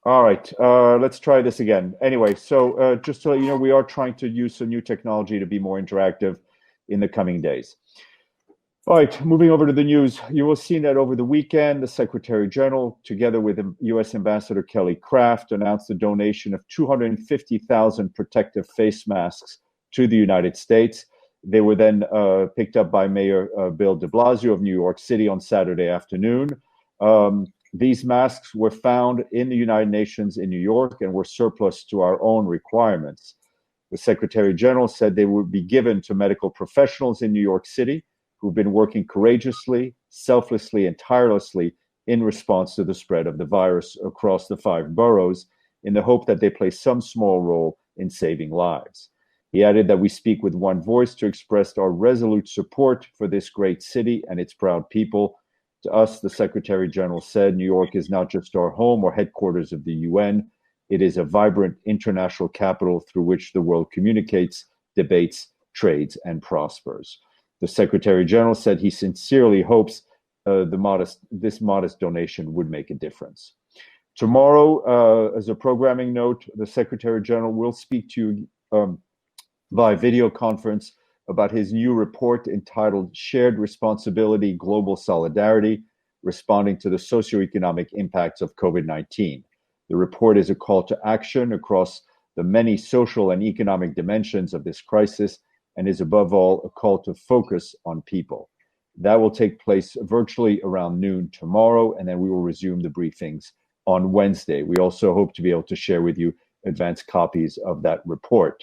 All right, let's try this again. Anyway, so just to let you know, we are trying to use some new technology to be more interactive in the coming days. All right, moving over to the news. You will see that over the weekend, the Secretary General, together with U.S. Ambassador Kelly Craft, announced the donation of 250,000 protective face masks to the United States. They were then picked up by Mayor Bill de Blasio of New York City on Saturday afternoon. These masks were found in the United Nations in New York and were surplus to our own requirements. The Secretary General said they would be given to medical professionals in New York City who've been working courageously, selflessly, and tirelessly in response to the spread of the virus across the 5 boroughs, in the hope that they play some small role in saving lives. He added that we speak with one voice to express our resolute support for this great city and its proud people. To us, the Secretary General said, New York is not just our home or headquarters of the UN. It is a vibrant international capital through which the world communicates, debates, trades, and prospers. The Secretary General said he sincerely hopes this modest donation would make a difference. Tomorrow, as a programming note, the Secretary General will speak to you via video conference about his new report entitled Shared Responsibility, Global Solidarity, Responding to the Socioeconomic Impacts of COVID-19. The report is a call to action across the many social and economic dimensions of this crisis and is above all a call to focus on people. That will take place virtually around noon tomorrow, and then we will resume the briefings on Wednesday. We also hope to be able to share with you advanced copies of that report.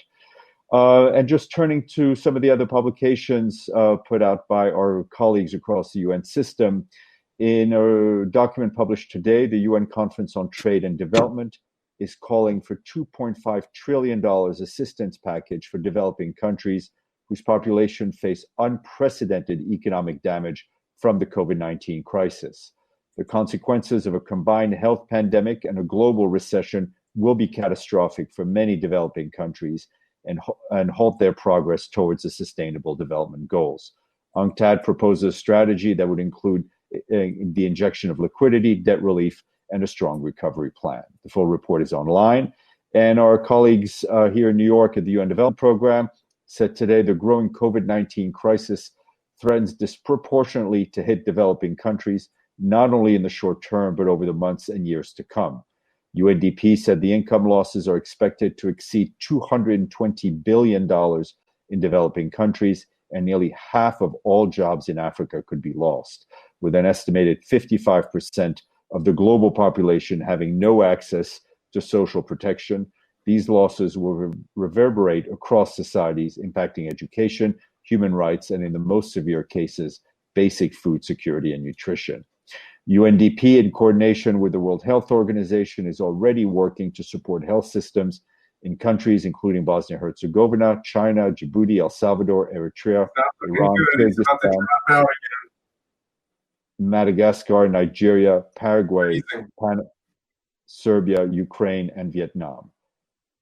And just turning to some of the other publications put out by our colleagues across the UN system, in a document published today, the UN Conference on Trade and Development is calling for $2.5 trillion assistance package for developing countries whose population face unprecedented economic damage from the COVID-19 crisis. The consequences of a combined health pandemic and a global recession will be catastrophic for many developing countries and halt their progress towards the sustainable development goals. UNCTAD proposes a strategy that would include the injection of liquidity, debt relief, and a strong recovery plan. The full report is online. And our colleagues here in New York at the UN Development Program said today the growing COVID-19 crisis threatens disproportionately to hit developing countries, not only in the short term, but over the months and years to come. UNDP said the income losses are expected to exceed $220 billion in developing countries, and nearly half of all jobs in Africa could be lost, with an estimated 55% of the global population having no access to social protection. These losses will reverberate across societies, impacting education, human rights, and in the most severe cases, basic food security and nutrition. UNDP, in coordination with the World Health Organization, is already working to support health systems in countries including Bosnia-Herzegovina, China, Djibouti, El Salvador, Eritrea, Iran, Kyrgyzstan, Madagascar, Nigeria, Paraguay, Serbia, Ukraine, and Vietnam.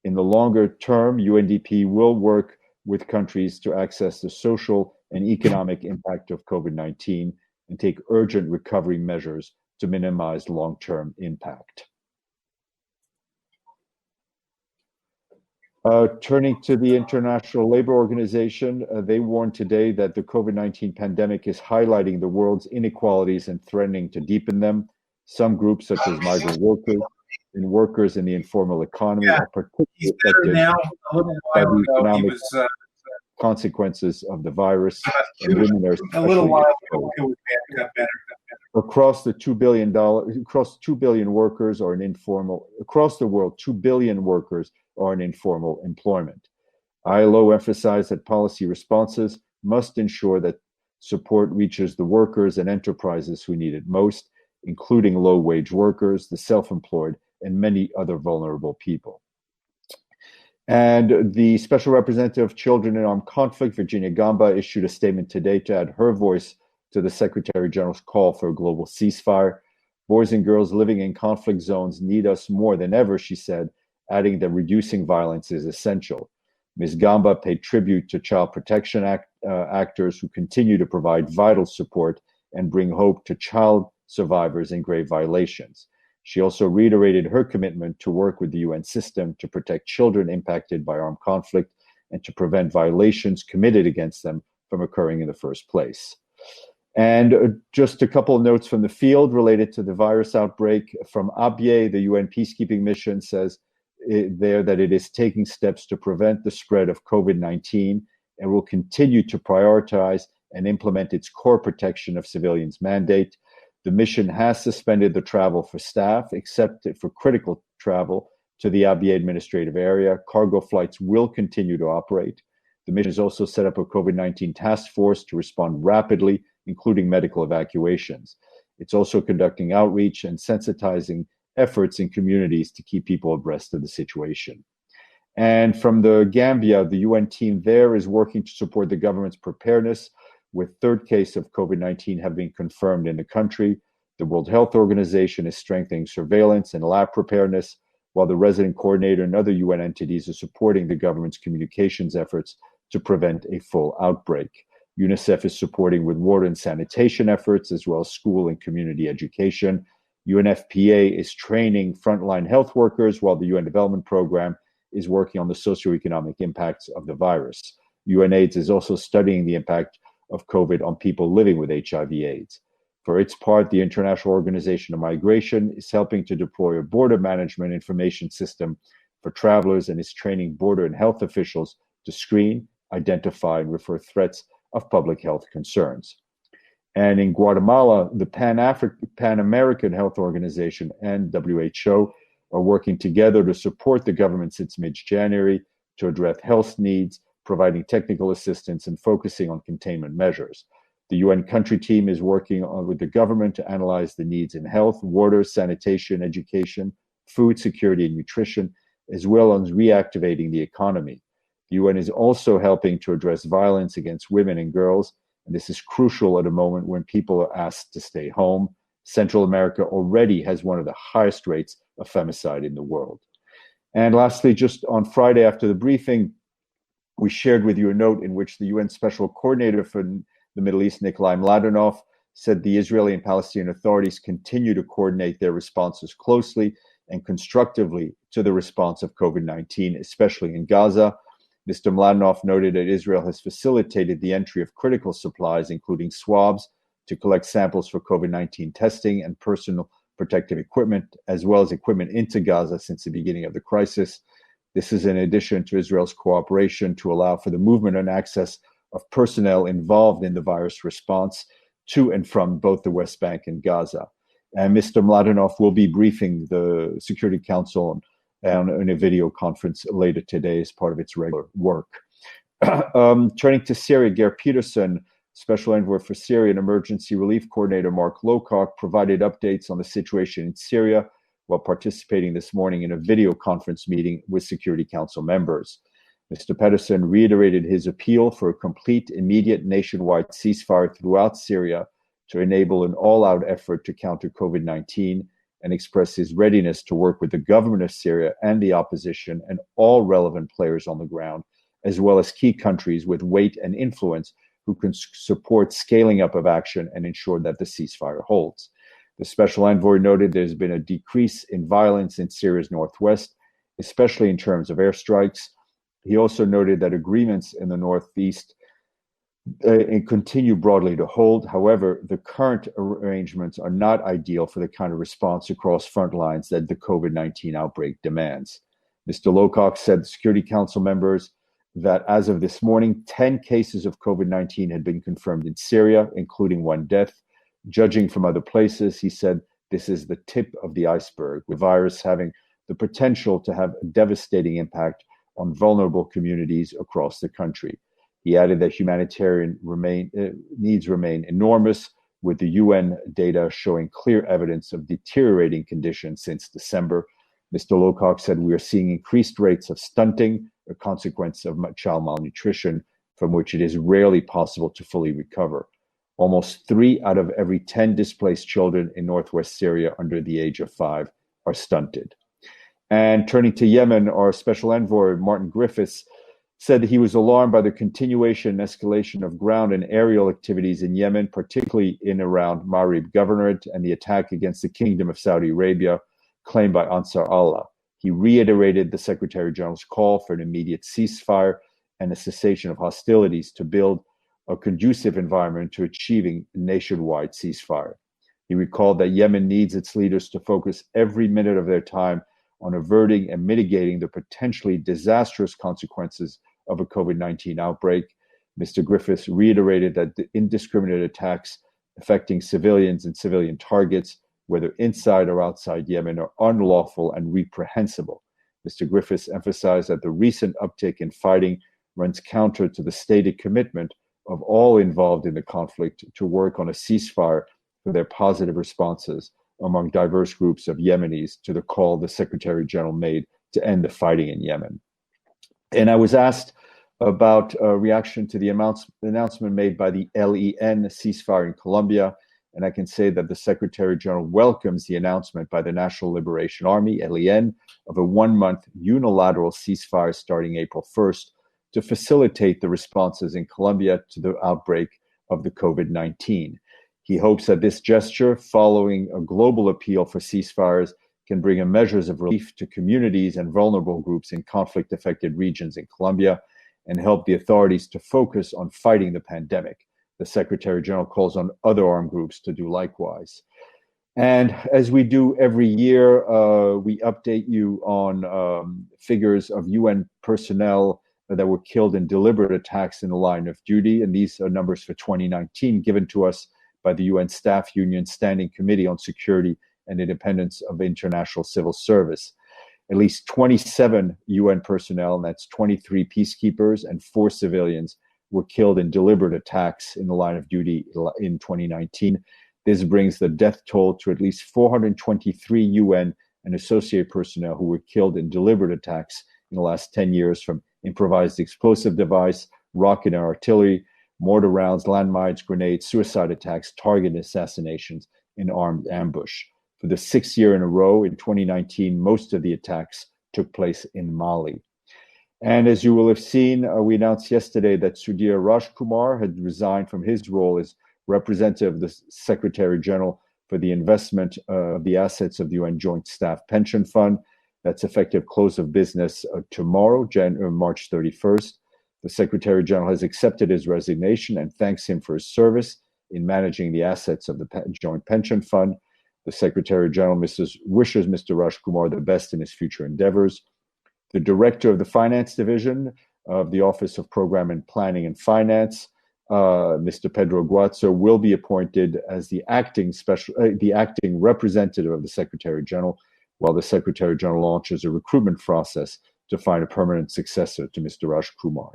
In the longer term, UNDP will work with countries to access the social and economic impact of COVID-19 and take urgent recovery measures to minimize long-term impact. Turning to the International Labour Organization, they warned today that the COVID-19 pandemic is highlighting the world's inequalities and threatening to deepen them. Some groups, such as migrant workers and workers in the informal economy, are particularly affected by the economic consequences of the virus, and women are especially exposed. Across the 2 billion workers are in informal, across the world, 2 billion workers are in informal employment. ILO emphasized that policy responses must ensure that support reaches the workers and enterprises who need it most, including low-wage workers, the self-employed, and many other vulnerable people. And the Special Representative of Children in Armed Conflict, Virginia Gamba, issued a statement today to add her voice to the Secretary General's call for a global ceasefire. Boys and girls living in conflict zones need us more than ever, she said, adding that reducing violence is essential. Ms. Gamba paid tribute to child protection actors who continue to provide vital support and bring hope to child survivors in grave violations. She also reiterated her commitment to work with the UN system to protect children impacted by armed conflict and to prevent violations committed against them from occurring in the first place. And just a couple of notes from the field related to the virus outbreak. From Abyei, the UN peacekeeping mission, says there that it is taking steps to prevent the spread of COVID-19 and will continue to prioritize and implement its core protection of civilians mandate. The mission has suspended the travel for staff, except for critical travel to the Abyei administrative area. Cargo flights will continue to operate. The mission has also set up a COVID-19 task force to respond rapidly, including medical evacuations. It's also conducting outreach and sensitizing efforts in communities to keep people abreast of the situation. And from the Gambia, the UN team there is working to support the government's preparedness, with third case of COVID-19 have been confirmed in the country. The World Health Organization is strengthening surveillance and lab preparedness, while the resident coordinator and other UN entities are supporting the government's communications efforts to prevent a full outbreak. UNICEF is supporting with water and sanitation efforts, as well as school and community education. UNFPA is training frontline health workers, while the UN Development Program is working on the socioeconomic impacts of the virus. UNAIDS is also studying the impact of COVID on people living with HIV/AIDS. For its part, the International Organization of Migration is helping to deploy a border management information system for travelers and is training border and health officials to screen, identify, and refer threats of public health concerns. And in Guatemala, the Pan-American Health Organization and WHO are working together to support the government since mid-January to address health needs, providing technical assistance and focusing on containment measures. The UN country team is working with the government to analyze the needs in health, water, sanitation, education, food security, and nutrition, as well as reactivating the economy. The UN is also helping to address violence against women and girls, and this is crucial at a moment when people are asked to stay home. Central America already has one of the highest rates of femicide in the world. And lastly, just on Friday after the briefing, we shared with you a note in which the UN Special Coordinator for the Middle East, Nikolai Mladenov, said the Israeli and Palestinian authorities continue to coordinate their responses closely and constructively to the response of COVID-19, especially in Gaza. Mr. Mladenov noted that Israel has facilitated the entry of critical supplies, including swabs, to collect samples for COVID-19 testing and personal protective equipment, as well as equipment into Gaza since the beginning of the crisis. This is in addition to Israel's cooperation to allow for the movement and access of personnel involved in the virus response to and from both the West Bank and Gaza. And Mr. Mladenov will be briefing the Security Council in a video conference later today as part of its regular work. Turning to Syria, Geir Peterson, Special Envoy for Syria and Emergency Relief Coordinator Mark Lowcock provided updates on the situation in Syria while participating this morning in a video conference meeting with Security Council members. Mr. Pedersen reiterated his appeal for a complete, immediate nationwide ceasefire throughout Syria to enable an all-out effort to counter COVID-19 and express his readiness to work with the government of Syria and the opposition and all relevant players on the ground, as well as key countries with weight and influence who can support scaling up of action and ensure that the ceasefire holds. The Special Envoy noted there's been a decrease in violence in Syria's northwest, especially in terms of airstrikes. He also noted that agreements in the northeast continue broadly to hold. However, the current arrangements are not ideal for the kind of response across front lines that the COVID-19 outbreak demands. Mr. Lowcock said the Security Council members that as of this morning, 10 cases of COVID-19 had been confirmed in Syria, including one death. Judging from other places, he said this is the tip of the iceberg, with the virus having the potential to have a devastating impact on vulnerable communities across the country. He added that humanitarian needs remain enormous, with the UN data showing clear evidence of deteriorating conditions since December. Mr. Lowcock said we are seeing increased rates of stunting, a consequence of child malnutrition, from which it is rarely possible to fully recover. Almost 3 out of every 10 displaced children in northwest Syria under the age of 5 are stunted. And turning to Yemen, our Special Envoy, Martin Griffiths, said that he was alarmed by the continuation and escalation of ground and aerial activities in Yemen, particularly in around Marib Governorate and the attack against the Kingdom of Saudi Arabia. claimed by Ansar Allah. He reiterated the Secretary General's call for an immediate ceasefire and a cessation of hostilities to build a conducive environment to achieving a nationwide ceasefire. He recalled that Yemen needs its leaders to focus every minute of their time on averting and mitigating the potentially disastrous consequences of a COVID-19 outbreak. Mr. Griffiths reiterated that the indiscriminate attacks affecting civilians and civilian targets, whether inside or outside Yemen, are unlawful and reprehensible. Mr. Griffiths emphasized that the recent uptick in fighting runs counter to the stated commitment of all involved in the conflict to work on a ceasefire for their positive responses among diverse groups of Yemenis to the call the Secretary General made to end the fighting in Yemen. And I was asked about a reaction to the announcement made by the LEN ceasefire in Colombia. And I can say that the Secretary General welcomes the announcement by the National Liberation Army, LEN, of a 1-month unilateral ceasefire starting April 1st to facilitate the responses in Colombia to the outbreak of the COVID-19. He hopes that this gesture, following a global appeal for ceasefires, can bring measures of relief to communities and vulnerable groups in conflict-affected regions in Colombia and help the authorities to focus on fighting the pandemic. The Secretary General calls on other armed groups to do likewise. And as we do every year, we update you on figures of UN personnel that were killed in deliberate attacks in the line of duty. And these are numbers for 2019 given to us by the UN Staff Union Standing Committee on Security and Independence of International Civil Service. At least 27 UN personnel, and that's 23 peacekeepers and 4 civilians, were killed in deliberate attacks in the line of duty in 2019. This brings the death toll to at least 423 UN and associated personnel who were killed in deliberate attacks in the last 10 years from improvised explosive device, rocket and artillery, mortar rounds, landmines, grenades, suicide attacks, target assassinations, and armed ambush. For the 6th year in a row, in 2019, most of the attacks took place in Mali. And as you will have seen, we announced yesterday that Sudhir Rajkumar had resigned from his role as representative of the Secretary General for the investment of the assets of the UN Joint Staff Pension Fund. That's effective close of business tomorrow, March 31st. The Secretary General has accepted his resignation and thanks him for his service in managing the assets of the Joint Pension Fund. The Secretary General wishes Mr. Rajkumar the best in his future endeavors. The Director of the Finance Division of the Office of Program and Planning and Finance, Mr. Pedro Guazzo, will be appointed as the acting representative of the Secretary General, while the Secretary General launches a recruitment process to find a permanent successor to Mr. Rajkumar.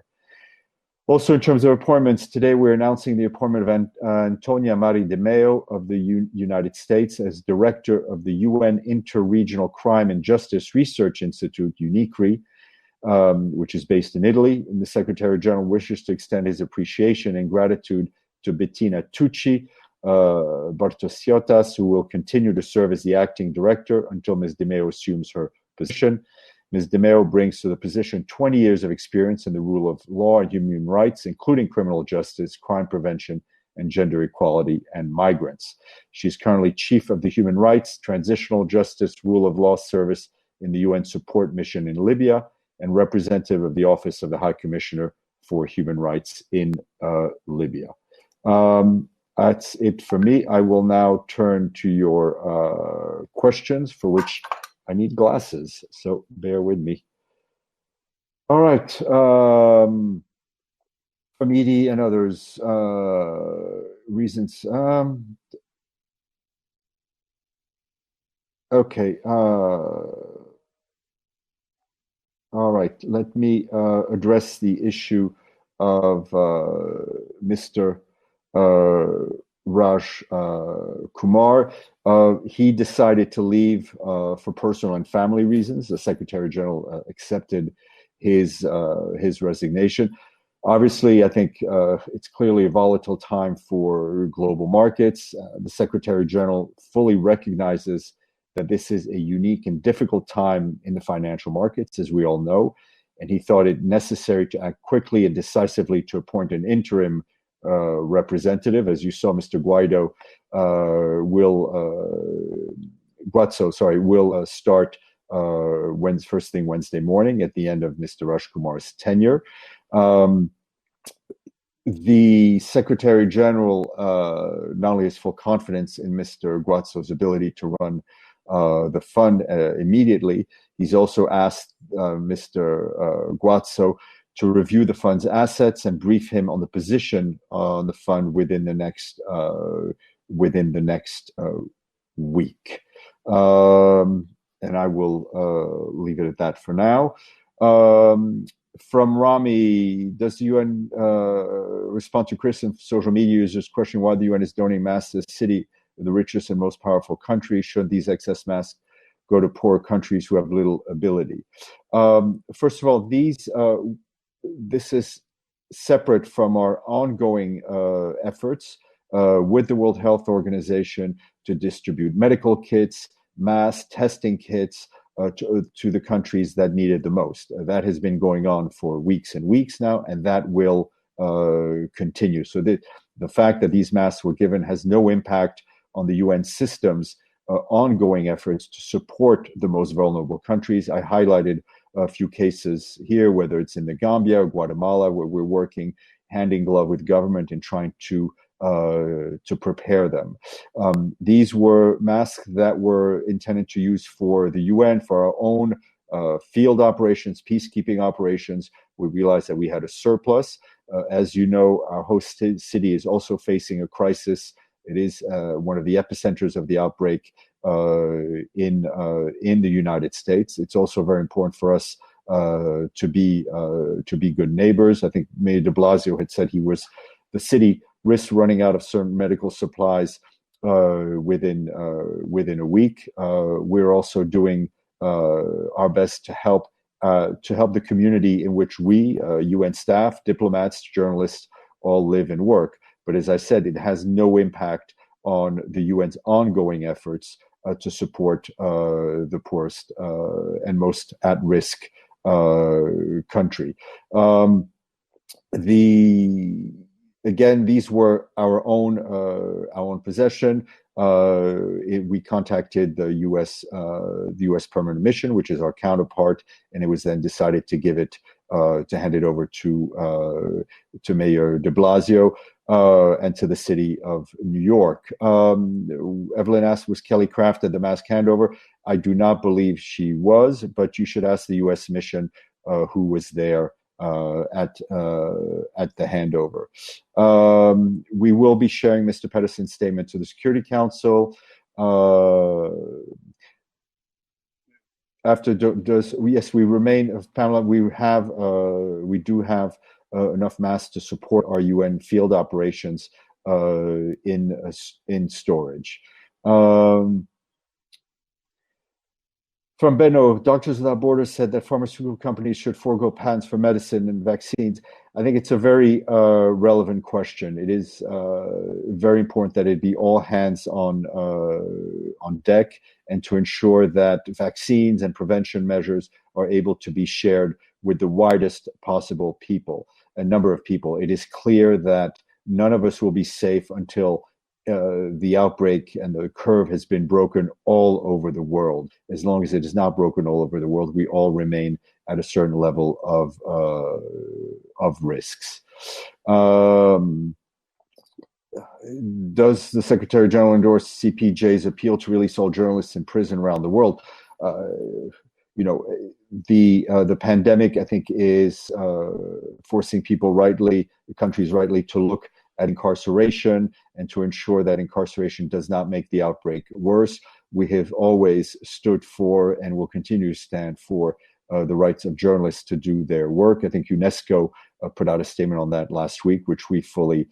Also, in terms of appointments, today we're announcing the appointment of Antonia Mari de Meo of the United States as Director of the UN Interregional Crime and Justice Research Institute, UNICRI, which is based in Italy. And the Secretary General wishes to extend his appreciation and gratitude to Bettina Tucci Bartosiotas, who will continue to serve as the acting director until Ms. de Meo assumes her position. Ms. de Meo brings to the position 20 years of experience in the rule of law and human rights, including criminal justice, crime prevention, and gender equality and migrants. She's currently Chief of the Human Rights, Transitional Justice, Rule of Law Service in the UN Support Mission in Libya and representative of the Office of the High Commissioner for Human Rights in Libya. That's it for me. I will now turn to your questions, for which I need glasses, so bear with me. All right. From ED and others, reasons. Okay. All right. Let me address the issue of Mr. Raj Kumar. He decided to leave for personal and family reasons. The Secretary General accepted his resignation. Obviously, I think it's clearly a volatile time for global markets. The Secretary General fully recognizes that this is a unique and difficult time in the financial markets, as we all know, and he thought it necessary to act quickly and decisively to appoint an interim representative. As you saw, Mr. Guaido will Guazzo, sorry, will start first thing Wednesday morning at the end of Mr. Rajkumar's tenure. The Secretary General not only has full confidence in Mr. Guazzo's ability to run the fund immediately, he's also asked Mr. Guazzo to review the fund's assets and brief him on the position on the fund within the next week. And I will leave it at that for now. From Rami, does the UN respond to criticism from social media users questioning why the UN is donating masks to the city of the richest and most powerful country? Should these excess masks go to poor countries who have little ability? First of all, this is separate from our ongoing efforts with the World Health Organization to distribute medical kits, mass testing kits to the countries that need it the most. That has been going on for weeks and weeks now, and that will continue. So the fact that these masks were given has no impact on the UN system's ongoing efforts to support the most vulnerable countries. I highlighted a few cases here, whether it's in the Gambia or Guatemala, where we're working hand in glove with government in trying to prepare them. These were masks that were intended to use for the UN, for our own field operations, peacekeeping operations. We realized that we had a surplus. As you know, our host city is also facing a crisis. It is one of the epicenters of the outbreak in the United States. It's also very important for us to be good neighbors. I think Mayor de Blasio had said the city risks running out of certain medical supplies within a week. We're also doing our best to help the community in which we, UN staff, diplomats, journalists, all live and work. But as I said, it has no impact on the UN's ongoing efforts to support the poorest and most at-risk country. Again, these were our own possession. We contacted the U.S. Permanent Mission, which is our counterpart, and it was then decided to hand it over to Mayor de Blasio and to the city of New York. Evelyn asked, was Kelly Craft at the mask handover? I do not believe she was, but you should ask the U.S. mission who was there at the handover. We will be sharing Mr. Pedersen's statement to the Security Council. Yes, we remain, Pamela, we do have enough masks to support our UN field operations in storage. From Benno, Doctors Without Borders said that pharmaceutical companies should forego patents for medicine and vaccines. I think it's a very relevant question. It is very important that it be all hands on deck, and to ensure that vaccines and prevention measures are able to be shared with the widest possible number of people. It is clear that none of us will be safe until the outbreak and the curve has been broken all over the world. As long as it is not broken all over the world, we all remain at a certain level of risks. Does the Secretary General endorse CPJ's appeal to release all journalists in prison around the world? The pandemic, I think, is forcing countries rightly to look at incarceration and to ensure that incarceration does not make the outbreak worse. We have always stood for and will continue to stand for the rights of journalists to do their work. I think UNESCO put out a statement on that last week, which we fully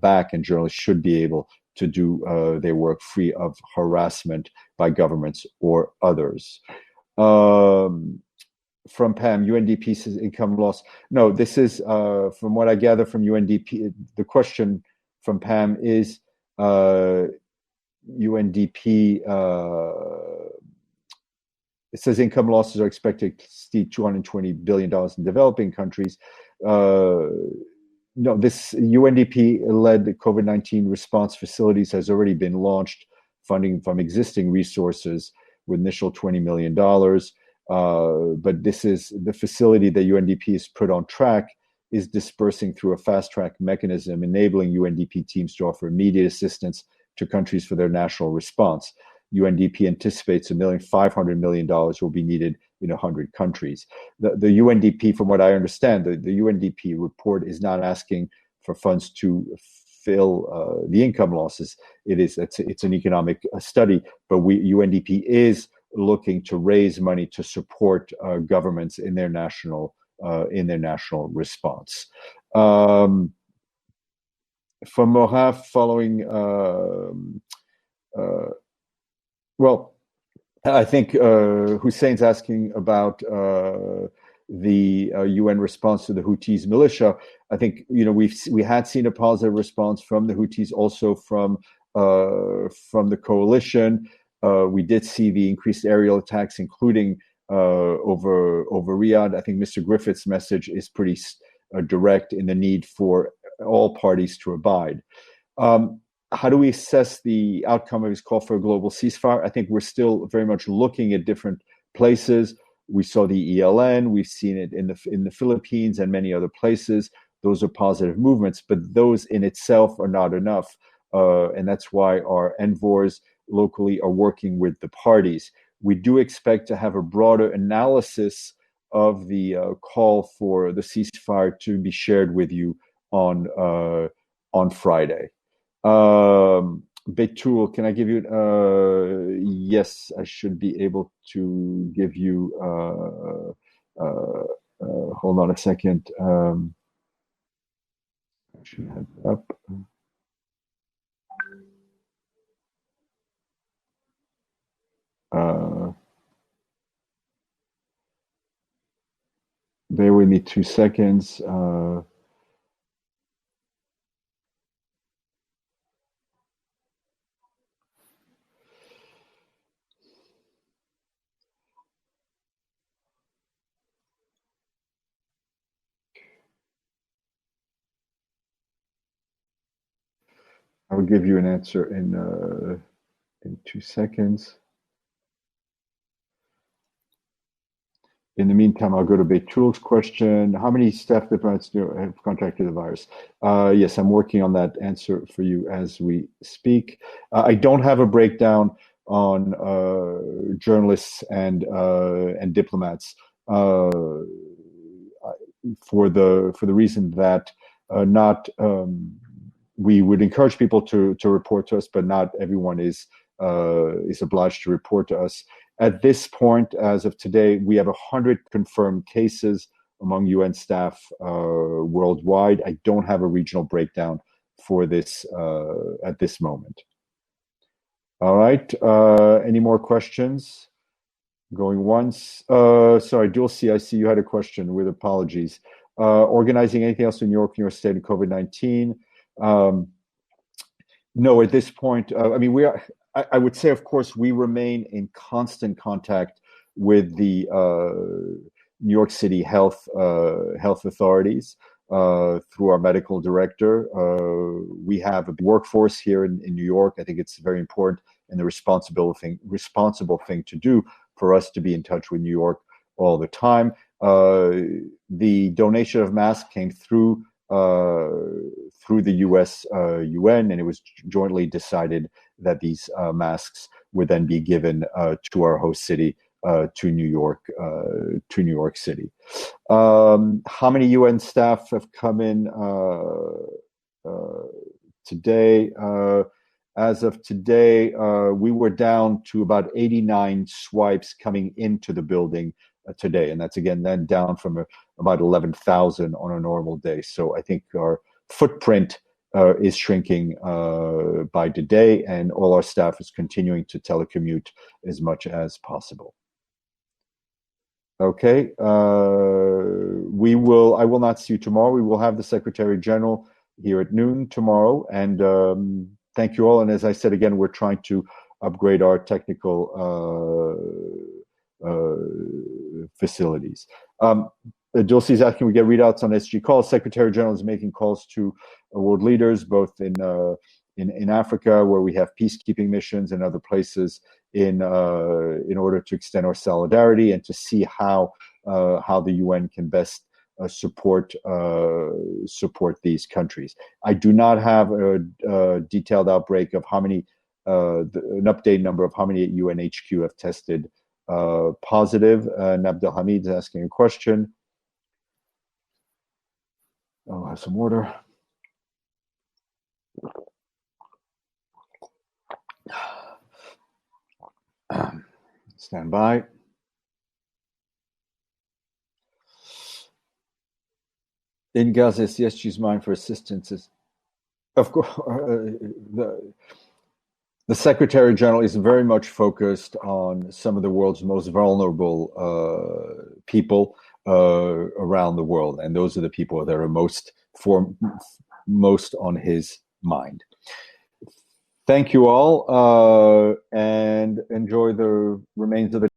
back, and journalists should be able to do their work free of harassment by governments or others. From Pam, UNDP says income loss. No, this is, from what I gather from UNDP, the question from Pam is UNDP, it says income losses are expected to exceed $220 billion in developing countries. No, this UNDP-led COVID-19 response facilities has already been launched funding from existing resources with initial $20 million. But this is the facility that UNDP has put on track is dispersing through a fast-track mechanism, enabling UNDP teams to offer immediate assistance to countries for their national response. UNDP anticipates $500 million will be needed in 100 countries. The UNDP, from what I understand, the UNDP report is not asking for funds to fill the income losses. It's an economic study, but UNDP is looking to raise money to support governments in their national response. From Morin, following, well, I think Hussein's asking about the UN response to the Houthis militia. I think we had seen a positive response from the Houthis, also from the coalition. We did see the increased aerial attacks, including over Riyadh. I think Mr. Griffith's message is pretty direct in the need for all parties to abide. How do we assess the outcome of his call for a global ceasefire? I think we're still very much looking at different places. We saw the ELN, we've seen it in the Philippines and many other places. Those are positive movements, but those in itself are not enough. And that's why our envoys locally are working with the parties. We do expect to have a broader analysis of the call for the ceasefire to be shared with you on Friday. Betul, can I give you? Yes, I should be able to give you. Hold on a second. I should have it up. Bear with me 2 seconds. I will give you an answer in 2 seconds. In the meantime, I'll go to Betul's question. How many staff diplomats have contracted the virus? Yes, I'm working on that answer for you as we speak. I don't have a breakdown on journalists and diplomats for the reason that we would encourage people to report to us, but not everyone is obliged to report to us. At this point, as of today, we have 100 confirmed cases among UN staff worldwide. I don't have a regional breakdown for this at this moment. All right. Any more questions? Going once. Sorry, Dulcie, I see you had a question, with apologies. Organizing anything else in New York, New York State, and COVID-19? No, at this point, I mean, I would say, of course, we remain in constant contact with the New York City health authorities through our medical director. We have a workforce here in New York. I think it's very important and the responsible thing to do for us to be in touch with New York all the time. The donation of masks came through the U.S. UN, and it was jointly decided that these masks would then be given to our host city, to New York City. How many UN staff have come in today? As of today, we were down to about 89 swipes coming into the building today, and that's again then down from about 11,000 on a normal day. So I think our footprint is shrinking by today, and all our staff is continuing to telecommute as much as possible. Okay, I will not see you tomorrow. We will have the Secretary General here at noon tomorrow, and thank you all. And as I said again, we're trying to upgrade our technical facilities. Dulcie is asking, we get readouts on SG calls. Secretary General is making calls to world leaders, both in in Africa, where we have peacekeeping missions and other places in order to extend our solidarity and to see how the UN can best support these countries. I do not have a detailed outbreak of how many, an update number of how many at UNHQ have tested positive. And Abdelhamid is asking a question. I'll have some water. Stand by. In Gaza, CSG's mind for assistance. Of course, the Secretary General is very much focused on some of the world's most vulnerable people around the world, and those are the people that are most on his mind. Thank you all, and enjoy the remains of the